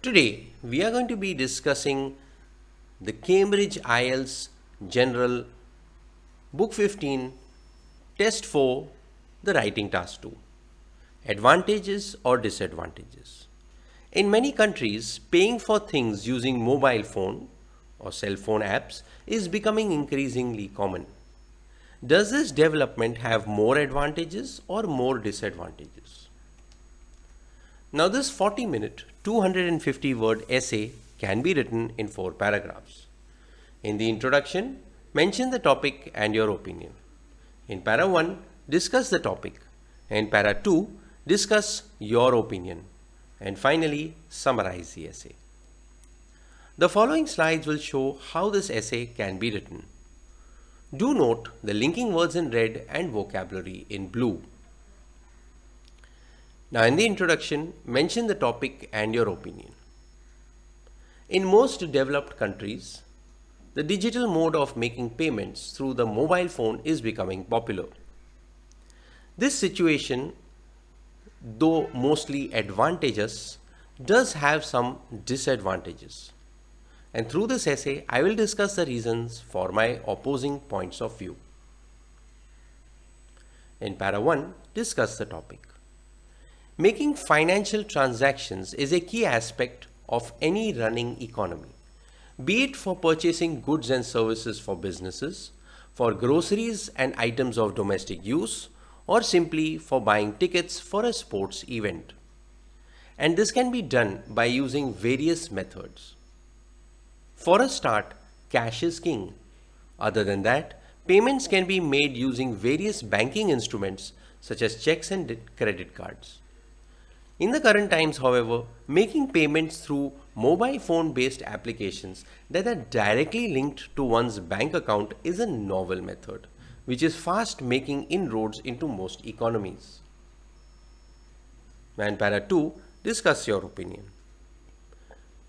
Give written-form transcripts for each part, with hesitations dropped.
Today, we are going to be discussing the Cambridge IELTS General Book 15, Test 4, the Writing Task 2. Advantages or disadvantages? In many countries, paying for things using mobile phone or cell phone apps is becoming increasingly common. Does this development have more advantages or more disadvantages? Now, this 40-minute, 250-word essay can be written in 4 paragraphs. In the introduction, mention the topic and your opinion. In para 1, discuss the topic. In para 2, discuss your opinion. And finally, summarize the essay. The following slides will show how this essay can be written. Do note the linking words in red and vocabulary in blue. Now, in the introduction, mention the topic and your opinion. In most developed countries, the digital mode of making payments through the mobile phone is becoming popular. This situation, though mostly advantageous, does have some disadvantages. And through this essay, I will discuss the reasons for my opposing points of view. In para 1, discuss the topic. Making financial transactions is a key aspect of any running economy, be it for purchasing goods and services for businesses, for groceries and items of domestic use, or simply for buying tickets for a sports event. And this can be done by using various methods. For a start, cash is king. Other than that, payments can be made using various banking instruments such as checks and credit cards. In the current times, however, making payments through mobile phone based applications that are directly linked to one's bank account is a novel method, which is fast making inroads into most economies. And para 2, discuss your opinion.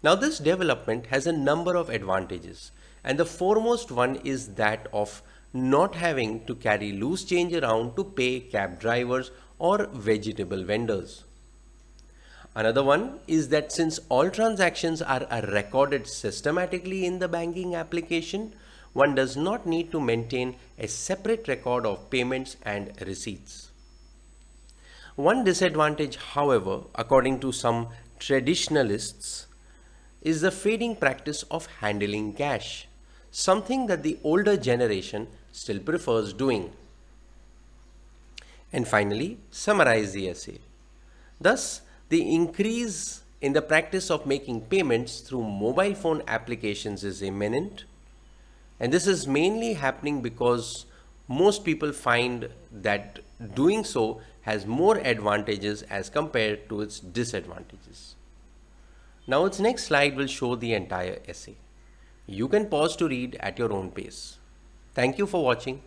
Now, this development has a number of advantages, and the foremost one is that of not having to carry loose change around to pay cab drivers or vegetable vendors. Another one is that since all transactions are recorded systematically in the banking application, one does not need to maintain a separate record of payments and receipts. One disadvantage, however, according to some traditionalists, is the fading practice of handling cash, something that the older generation still prefers doing. And finally, summarize the essay. Thus, the increase in the practice of making payments through mobile phone applications is imminent, and this is mainly happening because most people find that doing so has more advantages as compared to its disadvantages. Now, its next slide will show the entire essay. You can pause to read at your own pace. Thank you for watching.